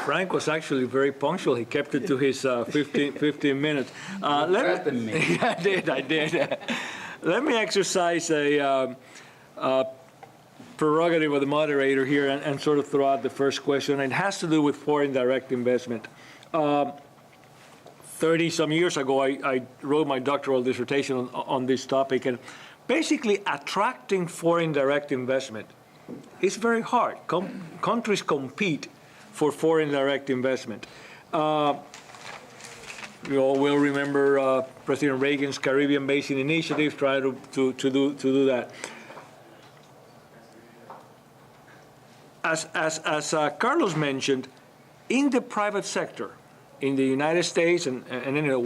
Frank was actually very punctual. He kept it to his 15 minutes. Me. I did. Let me exercise a prerogative of the moderator here and sort of throw out the first question. It has to do with foreign direct investment. 30-some years ago, I wrote my doctoral dissertation on this topic, and basically attracting foreign direct investment is very hard. Countries compete for foreign direct investment. You all will remember President Reagan's Caribbean Basin Initiative trying to do that. As Carlos mentioned, in the private sector, in the United States and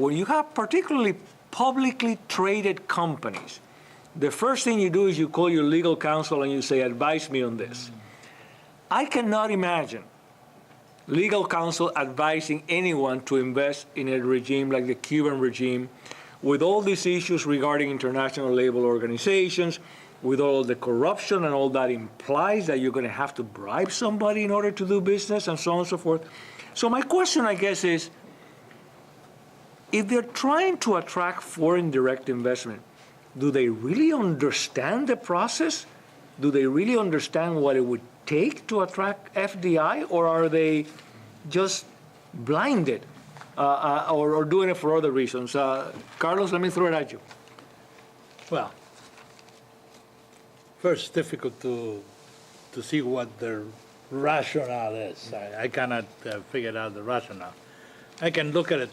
when you have particularly publicly traded companies, the first thing you do is you call your legal counsel and you say, advise me on this. I cannot imagine legal counsel advising anyone to invest in a regime like the Cuban regime, with all these issues regarding international labor organizations, with all the corruption and all that implies that you're going to have to bribe somebody in order to do business and so on and so forth. So my question, I guess, is, if they're trying to attract foreign direct investment, do they really understand the process? Do they really understand what it would take to attract FDI, or are they just blinded or doing it for other reasons? Carlos, let me throw it at you. Well, first, it's difficult to see what the rationale is. I cannot figure out the rationale. I can look at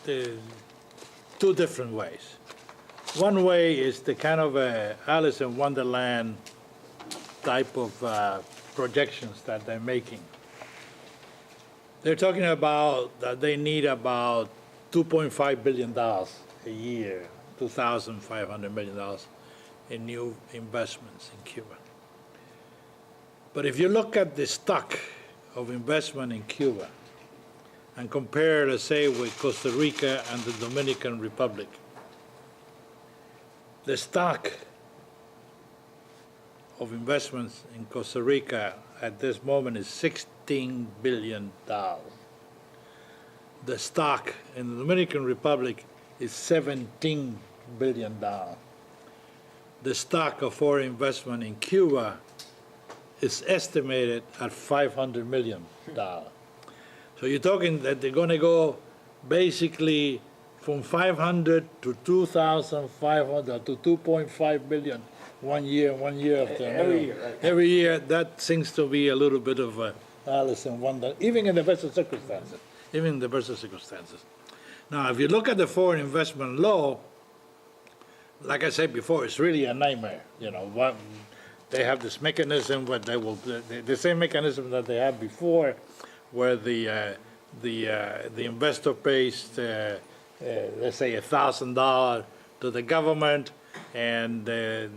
it two different ways. One way is the kind of Alice in Wonderland type of projections that they're making. They're talking about that they need about $2.5 billion a year, $2,500 million in new investments in Cuba. But if you look at the stock of investment in Cuba and compare, let's say, with Costa Rica and the Dominican Republic, the stock of investments in Costa Rica at this moment is $16 billion. The stock in the Dominican Republic is $17 billion. The stock of foreign investment in Cuba is estimated at $500 million. So you're talking that they're going to go basically from 500 to 2,500 to 2.5 billion 1 year after every year. Right? Every year. That seems to be a little bit of a Alice in Wonder, even in the best of circumstances. Now, if you look at the foreign investment law, like I said before, it's really a nightmare. You know, they have this mechanism where they will the same mechanism that they had before, where the investor pays let's say $1,000 to the government, and the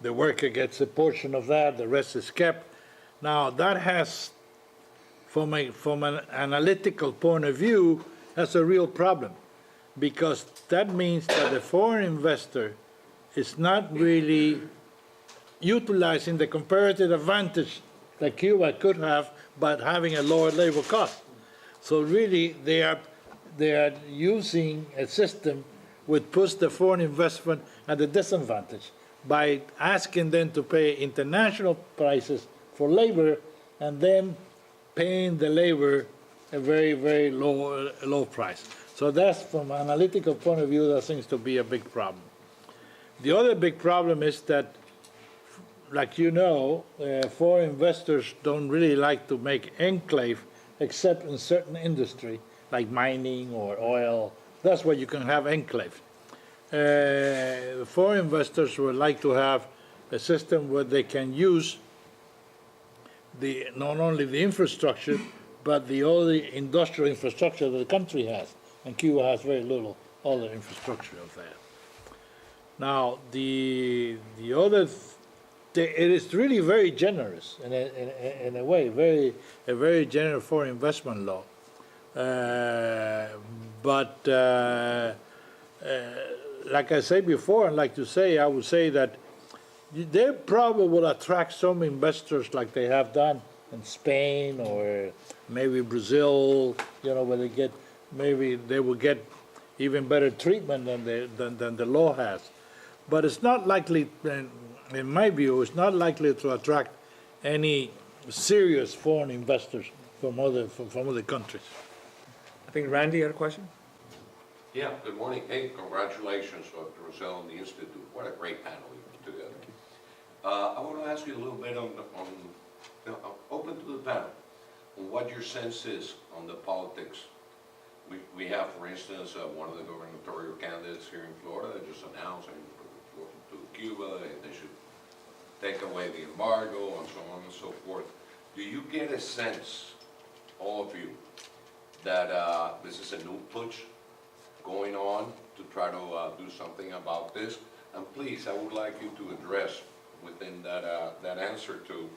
worker gets a portion of that. The rest is kept. Now that has, from an analytical point of view, that's a real problem, because that means that the foreign investor is not really utilizing the comparative advantage that Cuba could have by having a lower labor cost. So really, they are using a system which puts the foreign investment at a disadvantage by asking them to pay international prices for labor and then paying the labor a very, very low price. So that's, from an analytical point of view, that seems to be a big problem. The other big problem is that, like you know, foreign investors don't really like to make enclave except in certain industry, like mining or oil. That's where you can have enclave. Foreign investors would like to have a system where they can use not only the infrastructure, but the other industrial infrastructure that the country has. And Cuba has very little other infrastructure of that. Now, the other it is really very generous in a way, a very generous foreign investment law. But like I said before, and like to say, I would say that they probably will attract some investors like they have done in Spain or maybe Brazil, where they get, maybe they will get even better treatment than the law has. But it's not likely, in my view, it's not likely to attract any serious foreign investors from other countries. I think Randy had a question? Yeah, good morning. Hey, congratulations, Dr. Rosell and the Institute. What a great panel you put together. I want to ask you a little bit open to the panel, on what your sense is on the politics. We have, for instance, one of the gubernatorial candidates here in Florida just announcing to Cuba that they should take away the embargo and so on and so forth. Do you get a sense, all of you, that this is a new push going on to try to do something about this? And please, I would like you to address within that answer to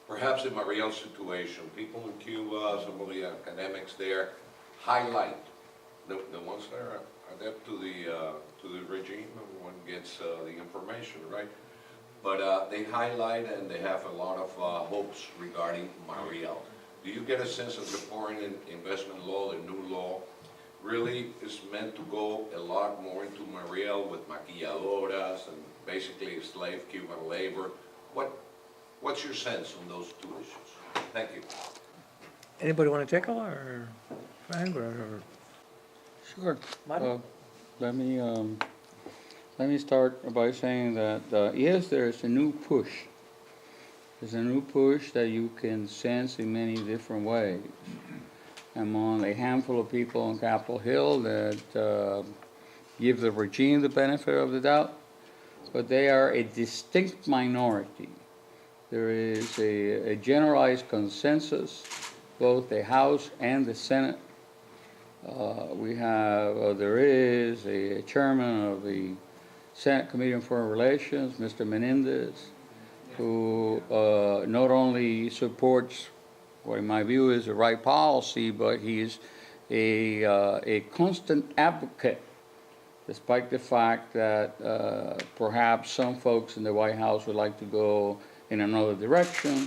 perhaps the Mariel situation. People in Cuba, some of the academics there, highlight the ones that are adept to the regime, and one gets the information, right? But they highlight and they have a lot of hopes regarding Mariel. Do you get a sense of the foreign investment law, the new law, really is meant to go a lot more into Mariel with maquilladoras and basically slave Cuban labor? What's your sense on those two issues? Thank you. Anybody want to tackle, or Frank, or? Sure. Mario? Let me start by saying that yes, there's a new push. There's a new push that you can sense in many different ways among a handful of people on Capitol Hill that give the regime the benefit of the doubt, but they are a distinct minority. There is a generalized consensus, both the House and the Senate. There is a chairman of the Senate Committee on Foreign Relations, Mr. Menendez, who not only supports what in my view is the right policy, but he's a constant advocate, despite the fact that perhaps some folks in the White House would like to go in another direction.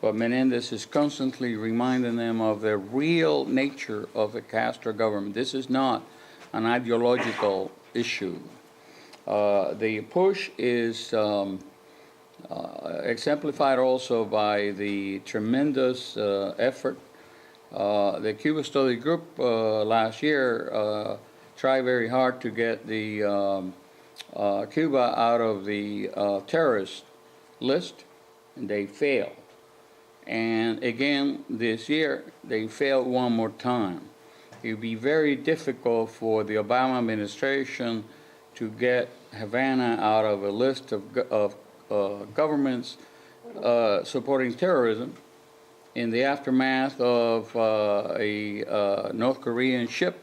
But Menendez is constantly reminding them of the real nature of the Castro government. This is not an ideological issue. The push is exemplified also by the tremendous effort. The Cuba Study Group last year tried very hard to get the Cuba out of the terrorist list, and they failed. And again, this year, they failed one more time. It would be very difficult for the Obama administration to get Havana out of a list of governments supporting terrorism in the aftermath of a North Korean ship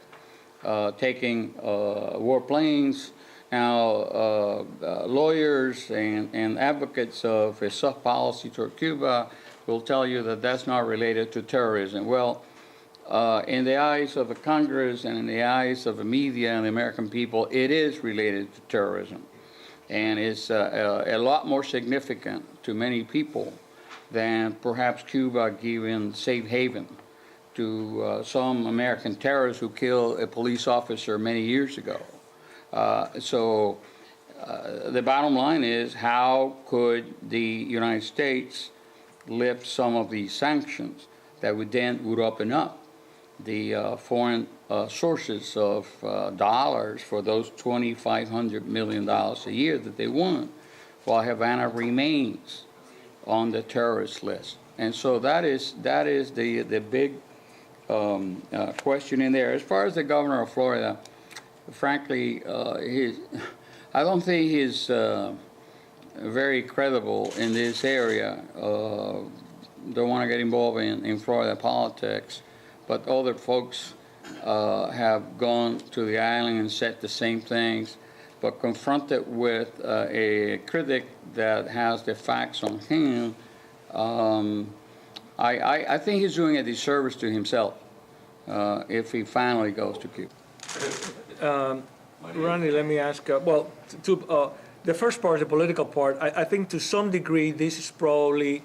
taking warplanes. Now, lawyers and advocates of a soft policy toward Cuba will tell you that that's not related to terrorism. Well, in the eyes of the Congress and in the eyes of the media and the American people, it is related to terrorism. And it's a lot more significant to many people than perhaps Cuba giving safe haven to some American terrorists who killed a police officer many years ago. So the bottom line is, how could the United States lift some of these sanctions that would open up the foreign sources of dollars for those $2,500 million a year that they want, while Havana remains on the terrorist list. And so that is the big question in there. As far as the governor of Florida, frankly, I don't think he's very credible in this area. Don't want to get involved in Florida politics, but other folks have gone to the island and said the same things, but confronted with a critic that has the facts on hand, I think he's doing a disservice to himself if he finally goes to Cuba. Ronnie, let me ask, the first part, the political part, I think to some degree this is probably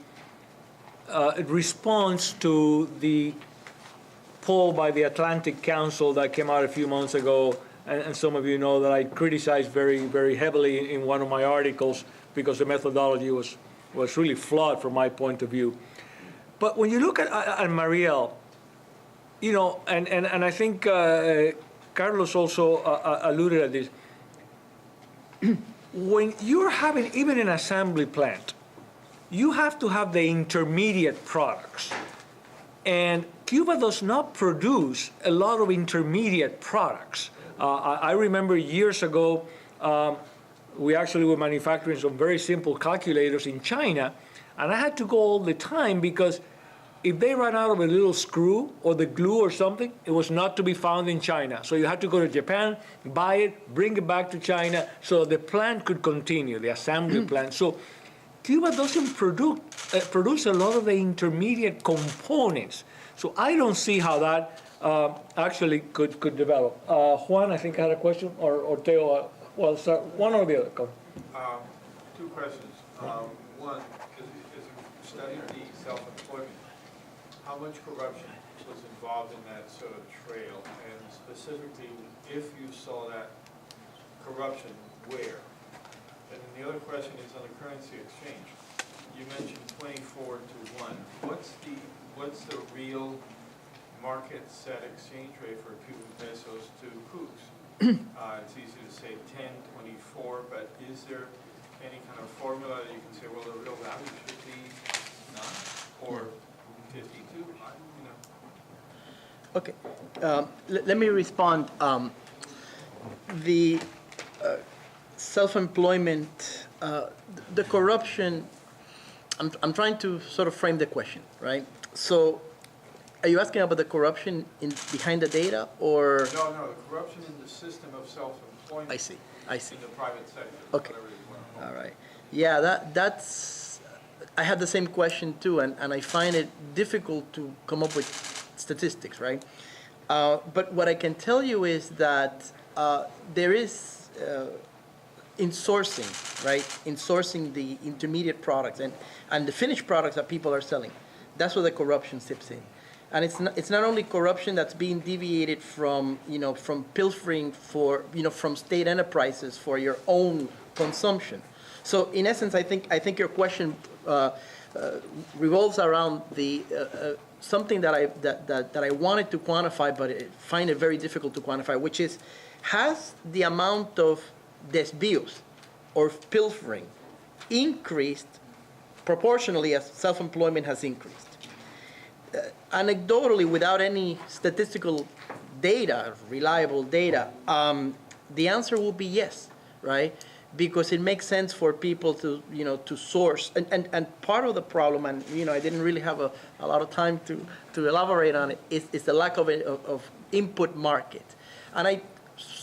a response to the poll by the Atlantic Council that came out a few months ago, and some of you know that I criticized very, very heavily in one of my articles because the methodology was really flawed from my point of view. But when you look at Mariel, you know, and I think Carlos also alluded at this, when you're having even an assembly plant, you have to have the intermediate products. And Cuba does not produce a lot of intermediate products. I remember years ago, we actually were manufacturing some very simple calculators in China, and I had to go all the time because if they ran out of a little screw or the glue or something, it was not to be found in China. So you had to go to Japan, buy it, bring it back to China so the plant could continue, the assembly plant. So Cuba doesn't produce a lot of the intermediate components. So I don't see how that actually could develop. Juan, I think I had a question, or Teo, well, start one or the other. Come. Two questions. One, as you studied the self-employment, how much corruption was involved in that sort of trail? And specifically, if you saw that corruption, where? And then the other question is on the currency exchange. You mentioned 24 to 1. What's the real market set exchange rate for Cuban pesos to coups? It's easy to say 10, 24, but is there any kind of formula that you can say, well, the real value should be 9 or 52? You know. Okay, let me respond. The self-employment, the corruption, I'm trying to sort of frame the question, right? So, are you asking about the corruption behind the data, or? No, the corruption in the system of self-employment. I see. In the private sector. Okay. Whatever you want to call it. All right. Yeah, that's. I had the same question too, and I find it difficult to come up with statistics, right? But what I can tell you is that there is in sourcing, right? In sourcing the intermediate products and the finished products that people are selling. That's where the corruption sips in. And it's not only corruption that's being deviated from, from pilfering from state enterprises for your own consumption. So in essence, I think your question revolves around the something that I wanted to quantify, but I find it very difficult to quantify, which is, has the amount of desvíos or pilfering increased proportionally as self-employment has increased? Anecdotally, without any statistical data, reliable data, the answer will be yes, right? Because it makes sense for people to, to source. And part of the problem, and, I didn't really have a lot of time to elaborate on it, is the lack of input market. And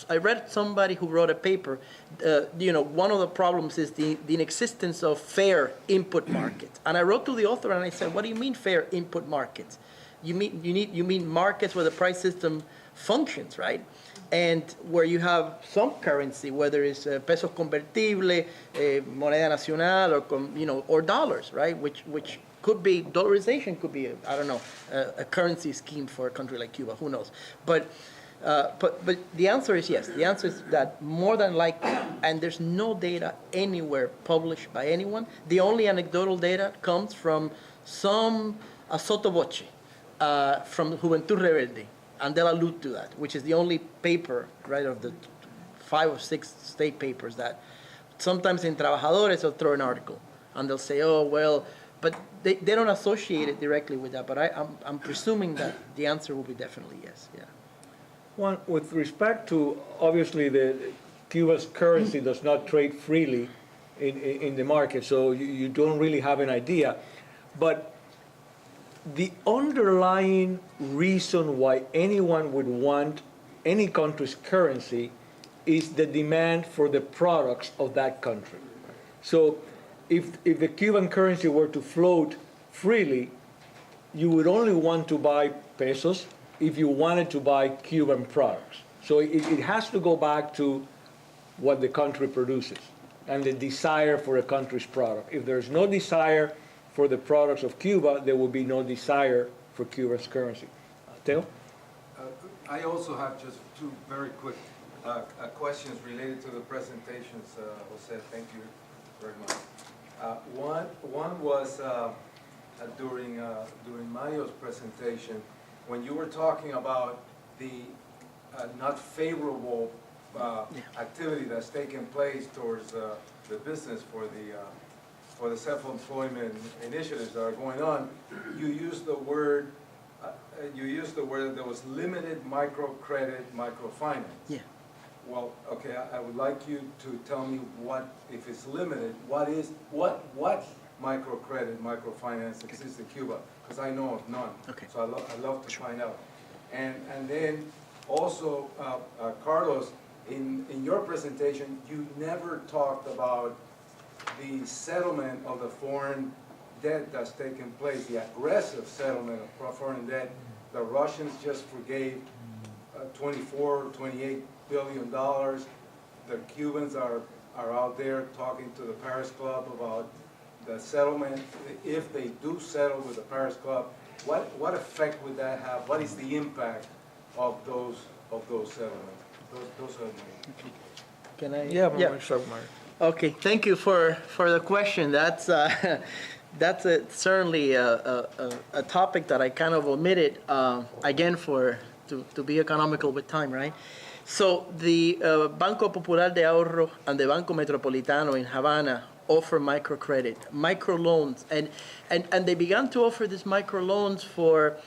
I read somebody who wrote a paper, one of the problems is the inexistence of fair input markets. And I wrote to the author and I said, what do you mean fair input markets? You mean markets where the price system functions, right? And where you have some currency, whether it's pesos convertible, moneda nacional, or dollars, right? Which could be, dollarization could be, a currency scheme for a country like Cuba, who knows? But the answer is yes. The answer is that more than likely, and there's no data anywhere published by anyone. The only anecdotal data comes from some sotto voce, from Juventud Rebelde, and they'll allude to that, which is the only paper, right, of the 5 or 6 state papers that sometimes in Trabajadores they'll throw an article, and they'll say, oh, well, but they don't associate it directly with that. But I'm presuming that the answer will be definitely yes, yeah. One, with respect to, obviously, Cuba's currency does not trade freely in the market, so you don't really have an idea. But the underlying reason why anyone would want any country's currency is the demand for the products of that country. So if the Cuban currency were to float freely, you would only want to buy pesos if you wanted to buy Cuban products. So it has to go back to what the country produces. and the desire for a country's product. If there's no desire for the products of Cuba, there will be no desire for Cuba's currency. Teo? I also have just two very quick questions related to the presentations, Jose. Thank you very much. One was during Mario's presentation, when you were talking about the not favorable activity that's taking place towards the business for the self-employment initiatives that are going on. You used the word there was limited microcredit, microfinance. Yeah. Well, okay, I would like you to tell me what, if it's limited, what microcredit, microfinance exists in Cuba? Because I know of none. Okay. So I'd love to find out. And then also, Carlos, in your presentation, you never talked about the settlement of the foreign debt that's taken place, the aggressive settlement of foreign debt. The Russians just forgave 24, 28 billion dollars. The Cubans are out there talking to the Paris Club about the settlement. If they do settle with the Paris Club, what effect would that have? What is the impact of those settlements? Those are my... Can I? Yeah. Okay, thank you for the question. That's certainly a topic that I kind of omitted, again, to be economical with time, right? So the Banco Popular de Ahorro and the Banco Metropolitano in Havana offer microcredit, microloans, and they began to offer these microloans for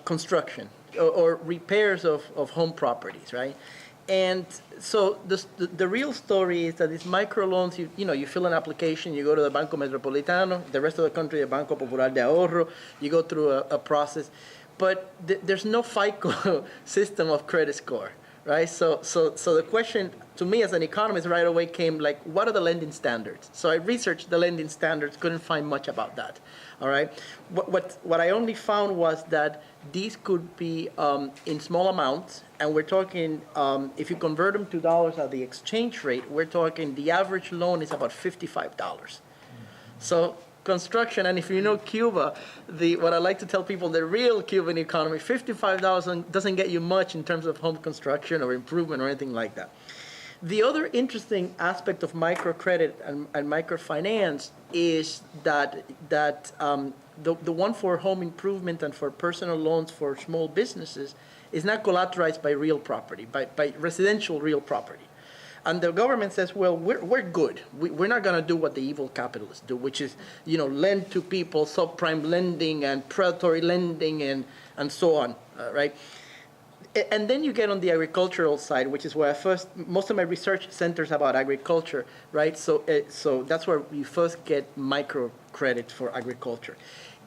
construction or repairs of home properties, right? And so the real story is that these microloans, you fill an application, you go to the Banco Metropolitano, the rest of the country, the Banco Popular de Ahorro, you go through a process, but there's no FICO system of credit score, right? So the question to me as an economist right away came like, what are the lending standards? So I researched the lending standards, couldn't find much about that, all right? What I only found was that these could be in small amounts, and we're talking, if you convert them to dollars at the exchange rate, we're talking the average loan is about $55. So construction, and if you know Cuba, what I like to tell people, the real Cuban economy, $55 doesn't get you much in terms of home construction or improvement or anything like that. The other interesting aspect of microcredit and microfinance is that the one for home improvement and for personal loans for small businesses is not collateralized by real property, by residential real property. And the government says, well, we're good. We're not going to do what the evil capitalists do, which is, lend to people, subprime lending and predatory lending and so on, right? And then you get on the agricultural side, which is where most of my research centers about agriculture, right? So that's where you first get microcredit for agriculture.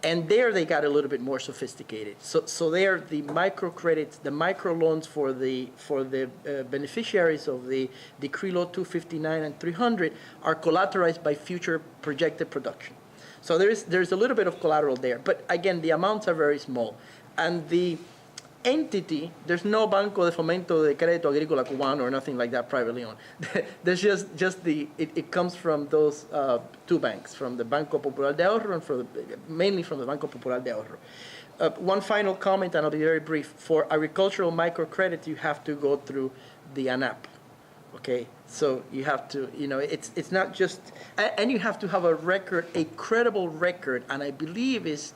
And there they got a little bit more sophisticated. So there the microcredits, the microloans for the beneficiaries of the Decree Law 259 and 300 are collateralized by future projected production. So there's a little bit of collateral there. But again, the amounts are very small. And the entity, there's no Banco de Fomento de Crédito Agrícola Cubano or nothing like that privately owned. There's just it comes from those two banks, from the Banco Popular de Ahorro and mainly from the Banco Popular de Ahorro. One final comment, and I'll be very brief. For agricultural microcredit, you have to go through the ANAP. Okay, so you have to, it's not just, and you have to have a record, a credible record, and I believe is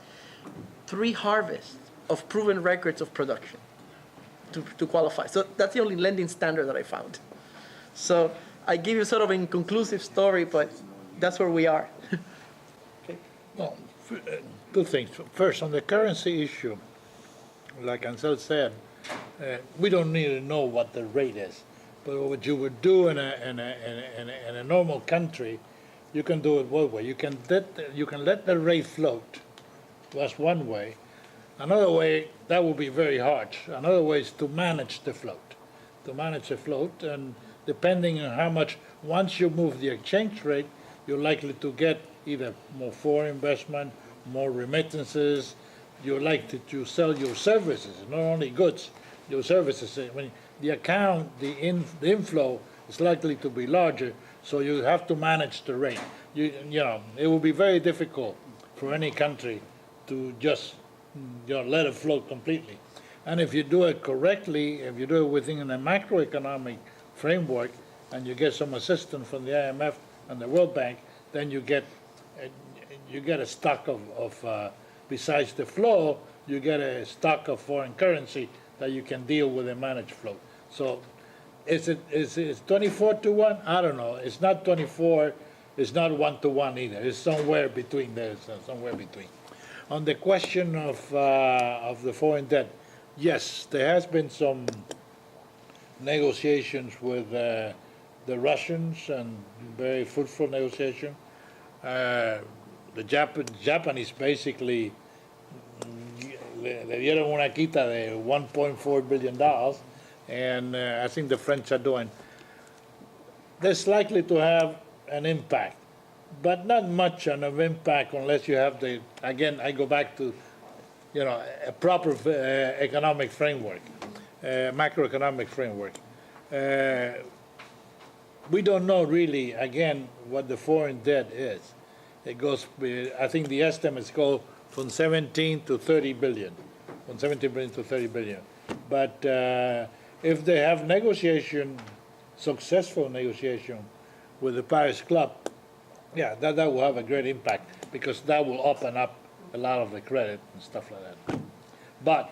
3 harvests of proven records of production to qualify. So that's the only lending standard that I found. So I give you sort of an inconclusive story, but that's where we are. Okay. Well, two things. First, on the currency issue, like Ansel said, we don't need to know what the rate is. But what you would do in a normal country, you can do it one way. You can let the rate float. That's one way. Another way, that would be very hard. Another way is to manage the float. And depending on how much, once you move the exchange rate, you're likely to get either more foreign investment, more remittances. You're likely to sell your services, not only goods, your services. When the inflow is likely to be larger, So you have to manage the rate. It will be very difficult for any country to just, let it float completely. And if you do it correctly, if you do it within a macroeconomic framework, and you get some assistance from the IMF and the World Bank, then you get a stock of besides the flow, you get a stock of foreign currency that you can deal with and manage flow. So is it 24 to 1? I don't know. It's not 24. It's not 1 to 1 either. It's somewhere between there. Somewhere between. On the question of the foreign debt, yes, there has been some negotiations with the Russians, and very fruitful negotiation. The Japanese basically le dieron una quita de $1.4 billion, and I think the French are doing. That's likely to have an impact, but not much on an impact unless you have again, I go back to, a proper economic framework, macroeconomic framework. We don't know really, again, what the foreign debt is. It goes, I think the estimates go from 17 to 30 billion, from 17 billion to 30 billion. But if they have successful negotiation with the Paris Club, yeah, that will have a great impact, because that will open up a lot of the credit and stuff like that. But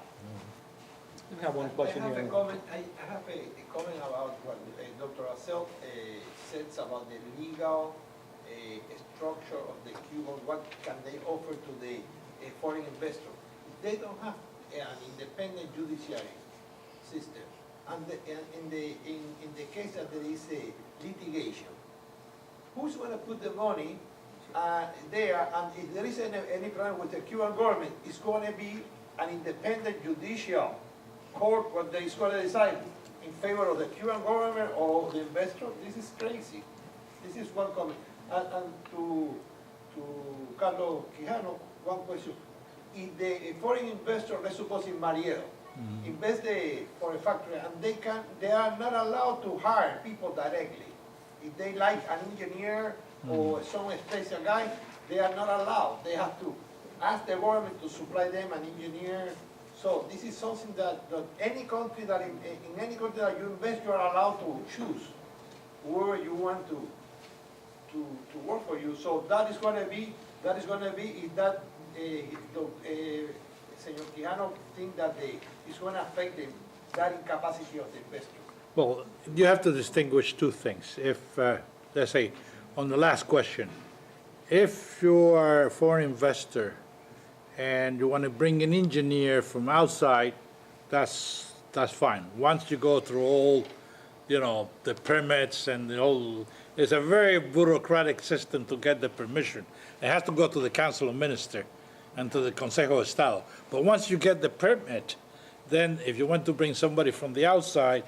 We have one question I have here. a comment. I have a comment about what Dr. Acel says about the legal structure of the Cuban. What can they offer to the foreign investor? They don't have an independent judiciary system, and in the case that there is a litigation, who's going to put the money there? And if there is any problem with the Cuban government, it's going to be an independent judicial court what they is going to decide in favor of the Cuban government or the investor. This is crazy. This is one comment. And to Carlos Quijano, one question. If the foreign investor, let's suppose in Mariel, invest for a factory, and they are not allowed to hire people directly. If they like an engineer or some special guy, they are not allowed. They have to ask the government to supply them an engineer. So this is something that any country that in any country that you invest, you are allowed to choose whoever you want to work for you. So that is going to be if that Senor Quijano think that it's going to affect that incapacity of the investor. well, you have to distinguish two things. If let's say on the last question, if you are a foreign investor and you want to bring an engineer from outside, that's fine. Once you go through all, the permits and the whole, it's a very bureaucratic system to get the permission. It has to go to the Council of Ministers and to the Consejo de Estado. But once you get the permit, then if you want to bring somebody from the outside,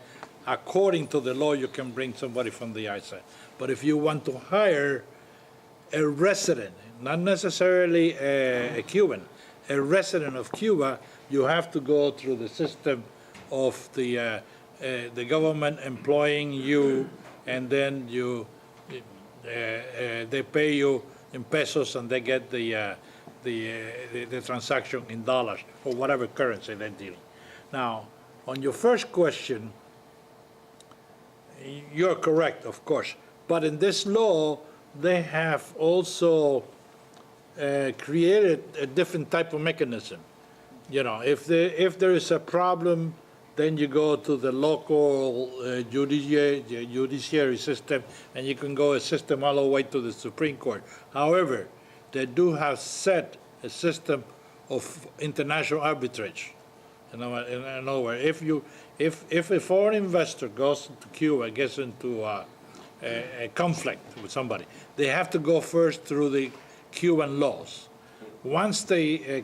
according to the law, you can bring somebody from the outside. But if you want to hire a resident, not necessarily a Cuban, a resident of Cuba, you have to go through the system of the government employing you, and then they pay you in pesos, and they get the transaction in dollars or whatever currency they're dealing. Now, on your first question, you're correct, of course, but in this law, they have also created a different type of mechanism. If there is a problem, then you go to the local judiciary system, and you can go a system all the way to the Supreme Court. However, they do have set a system of international arbitrage. In other words, if a foreign investor goes to Cuba, gets into a conflict with somebody, they have to go first through the Cuban laws. Once they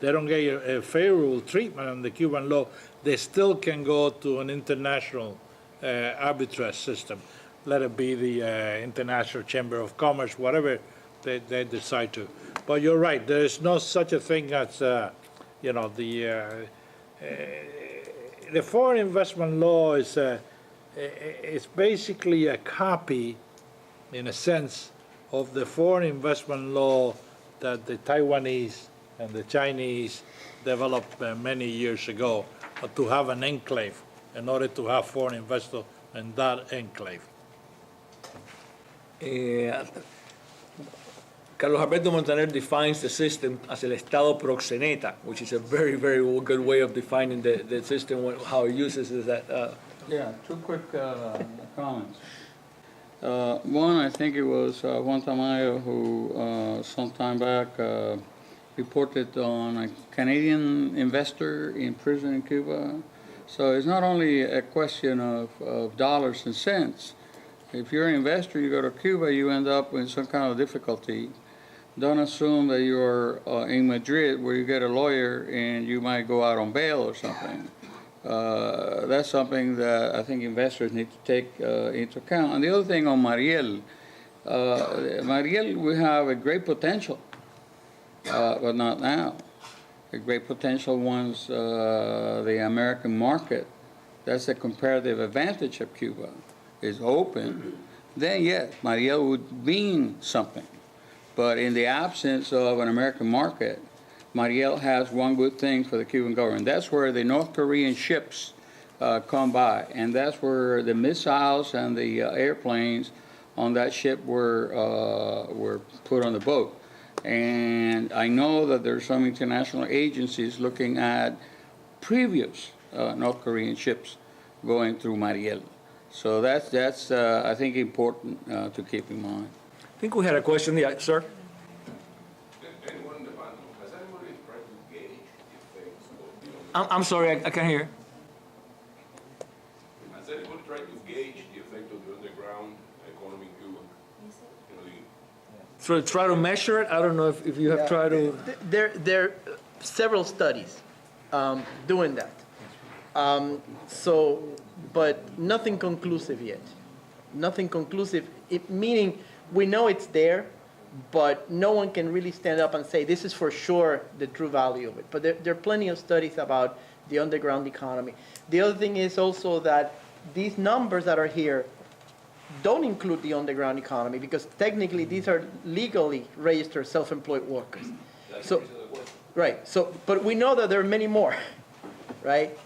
don't get a favorable treatment on the Cuban law, they still can go to an international arbitrage system. Let it be the International Chamber of Commerce, whatever they decide to. But you're right, there is no such a thing as, the foreign investment law is it's basically a copy, in a sense, of the foreign investment law that the Taiwanese and the Chinese developed many years ago, to have an enclave in order to have foreign investors in that enclave. Carlos Alberto Montaner defines the system as el Estado proxeneta, which is a very, very good way of defining the system, how it uses that. Yeah, two quick comments. One, I think it was Juan Tamayo who, some time back, reported on a Canadian investor in prison in Cuba. So it's not only a question of dollars and cents. If you're an investor, you go to Cuba, you end up with some kind of difficulty. Don't assume that you're in Madrid where you get a lawyer and you might go out on bail or something. That's something that I think investors need to take into account. And the other thing on Mariel, Mariel will have a great potential, but not now. A great potential once the American market, that's a comparative advantage of Cuba, is open, then yes, Mariel would mean something. But in the absence of an American market, Mariel has one good thing for the Cuban government. That's where the North Korean ships come by, and that's where the missiles and the airplanes on that ship were put on the boat. And I know that there's some international agencies looking at previous North Korean ships going through Mariel. So that's I think important to keep in mind. I think we had a question, yeah, sir. Anyone in the panel, has anybody tried to gauge the effects of the I'm sorry, I can't hear. Has anybody tried to gauge the effect of the underground economy in Cuba? You know, So try to measure it. I don't know if you have tried to. There are several studies doing that. But nothing conclusive yet. Nothing conclusive, meaning we know it's there, but no one can really stand up and say this is for sure the true value of it. But there are plenty of studies about the underground economy. The other thing is also that these numbers that are here don't include the underground economy because technically these are legally registered self-employed workers. So, right. So, but we know that there are many more, right?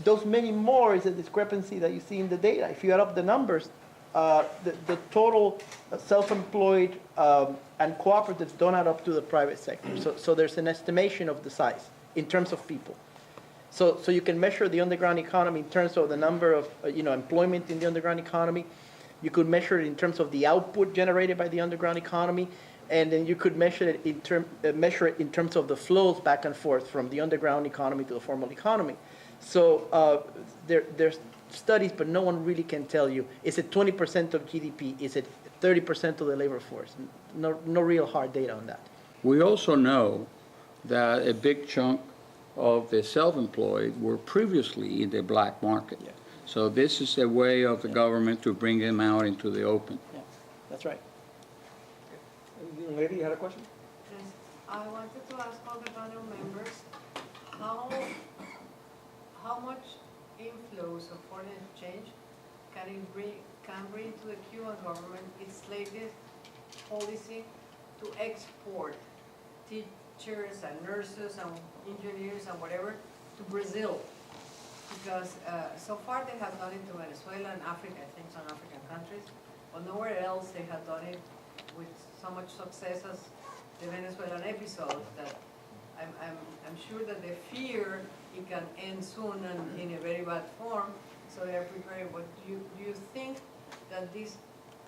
Those many more is a discrepancy that you see in the data. If you add up the numbers, the total self-employed and cooperatives don't add up to the private sector. So there's an estimation of the size in terms of people. So you can measure the underground economy in terms of the number of employment in the underground economy. You could measure it in terms of the output generated by the underground economy, and then you could measure it in terms of the flows back and forth from the underground economy to the formal economy. So there's studies, but no one really can tell you, is it 20% of GDP? Is it 30% of the labor force? No real hard data on that. We also know that a big chunk of the self-employed were previously in the black market. Yeah. So this is a way of the government to bring them out into the open. Yeah, that's right. Young lady, you had a question? Yes, I wanted to ask all the panel members, how much inflows of foreign exchange can bring to the Cuban government its latest policy to export teachers and nurses and engineers and whatever to Brazil? Because so far they have done it to Venezuela and Africa, I think some African countries, but nowhere else they have done it with so much success as the Venezuelan episode that I'm sure that they fear it can end soon and in a very bad form, so they are preparing. But do you think that this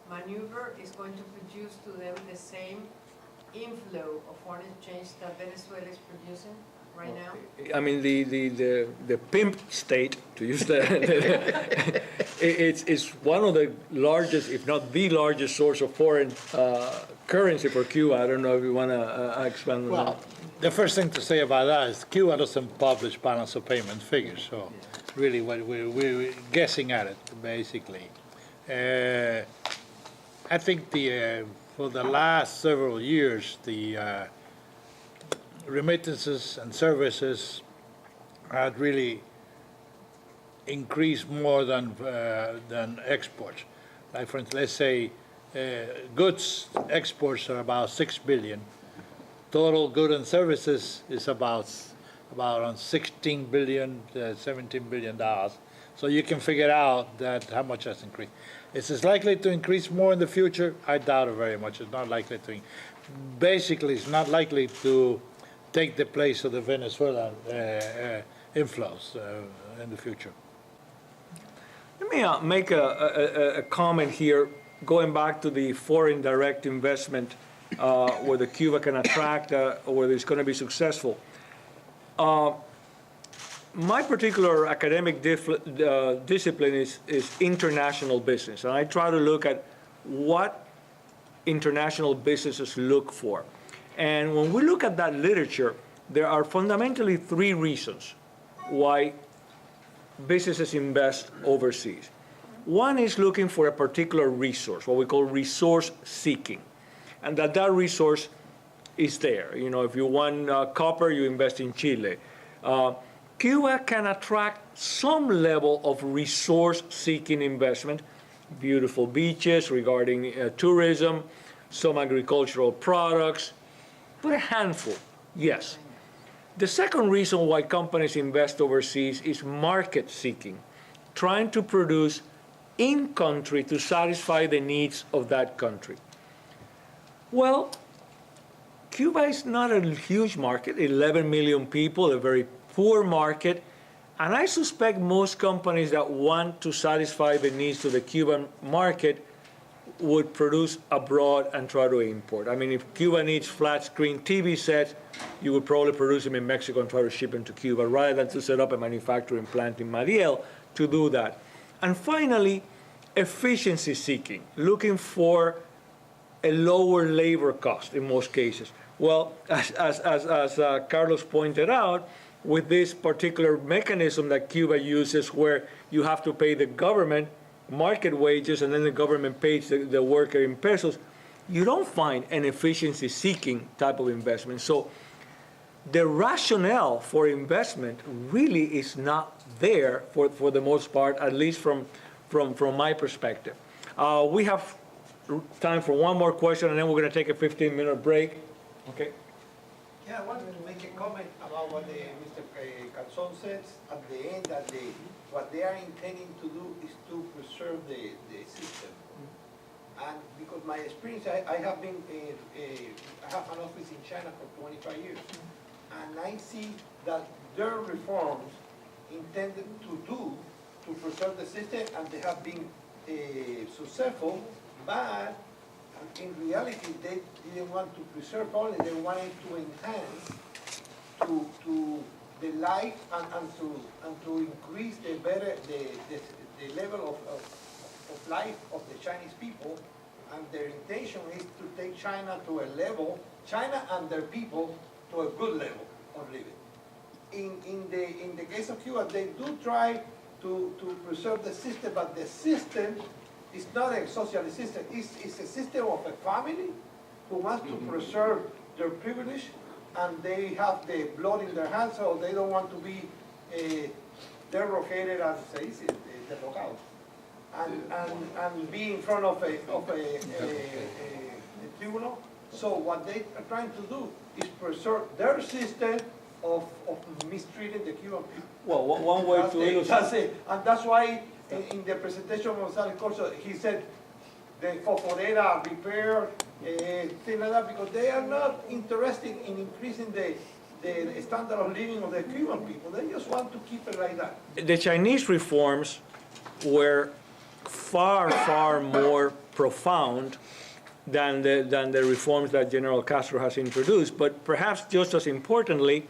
maneuver is going to produce to them the same inflow of foreign exchange that Venezuela is producing right now? I mean, the pimp state, to use the, it's one of the largest, if not the largest source of foreign currency for Cuba. I don't know if you want to expand on that. The first thing to say about that is Cuba doesn't publish balance of payment figures, so really we're guessing at it, basically. I think for the last several years, the remittances and services had really increase more than exports. Like for instance, let's say goods exports are about 6 billion. Total goods and services is about around 16 billion, 17 billion dollars. So you can figure out that how much has increased. Is it likely to increase more in the future? I doubt it very much. It's not likely to. Basically, it's not likely to take the place of the Venezuelan inflows in the future. Let me make a comment here, going back to the foreign direct investment, whether Cuba can attract or whether it's going to be successful. My particular academic discipline is international business, and I try to look at what international businesses look for. And when we look at that literature, there are fundamentally three reasons why businesses invest overseas. One is looking for a particular resource, what we call resource seeking, and that resource is there. You know, if you want copper, you invest in Chile. Cuba can attract some level of resource-seeking investment, beautiful beaches, regarding tourism, some agricultural products, but a handful, yes. The second reason why companies invest overseas is market seeking, trying to produce in-country to satisfy the needs of that country. Well, Cuba is not a huge market, 11 million people, a very poor market, and I suspect most companies that want to satisfy the needs of the Cuban market would produce abroad and try to import. I mean, if Cuba needs flat screen TV sets, you would probably produce them in Mexico and try to ship them to Cuba, rather than to set up a manufacturing plant in Mariel to do that. And finally, efficiency seeking, looking for a lower labor cost in most cases. Well, as Carlos pointed out, with this particular mechanism that Cuba uses, where you have to pay the government market wages and then the government pays the worker in pesos, you don't find an efficiency-seeking type of investment. So the rationale for investment really is not there for the most part, at least from my perspective. We have time for one more question, and then we're going to take a 15-minute break. Okay. Yeah, I wanted to make a comment about what Mr. Calzón said at the end, that what they are intending to do is to preserve the system. And because my experience, I have been, I have an office in China for 25 years, and I see that their reforms intended to preserve the system, and they have been successful, but in reality, they didn't want to preserve only, they wanted to enhance to the life and to increase the level of life of the Chinese people, and their intention is to take China to a level, China and their people to a good level of living. In the case of Cuba, they do try to preserve the system, but the system is not a socialist system. It's a system of a family who wants to preserve their privilege, and they have the blood in their hands, so they don't want to be derrogated, as se dice, derrogados, and be in front of a tribunal. So what they are trying to do is preserve their system of mistreating the Cuban people. Well, one way to illustrate. That's it. And that's why in the presentation of González Corso, he said the Foforera repair, things like that, because they are not interested in increasing the standard of living of the Cuban people. They just want to keep it like that. The Chinese reforms were far, far more profound than the reforms that General Castro has introduced. But perhaps just as importantly,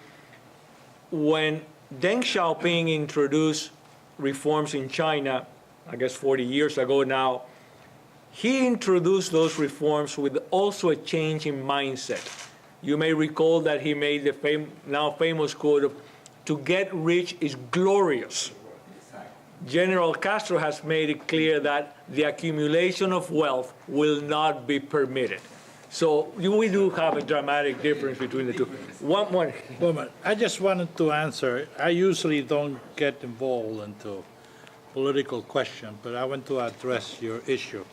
when Deng Xiaoping introduced reforms in China, I guess 40 years ago now, he introduced those reforms with also a change in mindset. You may recall that he made the now famous quote of, "To get rich is glorious." General Castro has made it clear that the accumulation of wealth will not be permitted. So we do have a dramatic difference between the two. One more. Woman, I just wanted to answer. I usually don't get involved into political question, but I want to address your issue.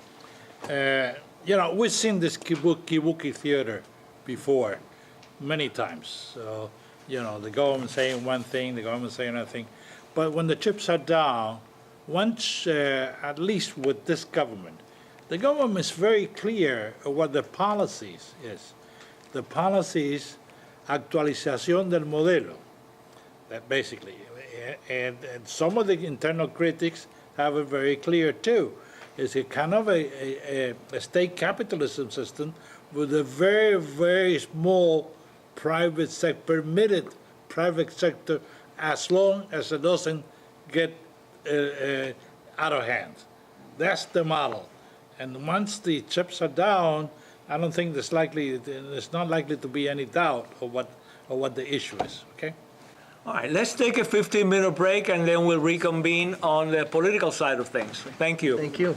We've seen this Kabuki theater before, many times. So, the government saying one thing, the government saying another thing. But when the chips are down, once, at least with this government, the government is very clear of what the policies is. The policies, actualización del modelo, that basically. And some of the internal critics have it very clear too. It's a kind of a state capitalism system with a very, very small private sector, permitted private sector, as long as it doesn't get out of hand. That's the model. And once the chips are down, I don't think there's not likely to be any doubt of what the issue is, okay? All right, let's take a 15-minute break, and then we'll reconvene on the political side of things. Thank you. Thank you.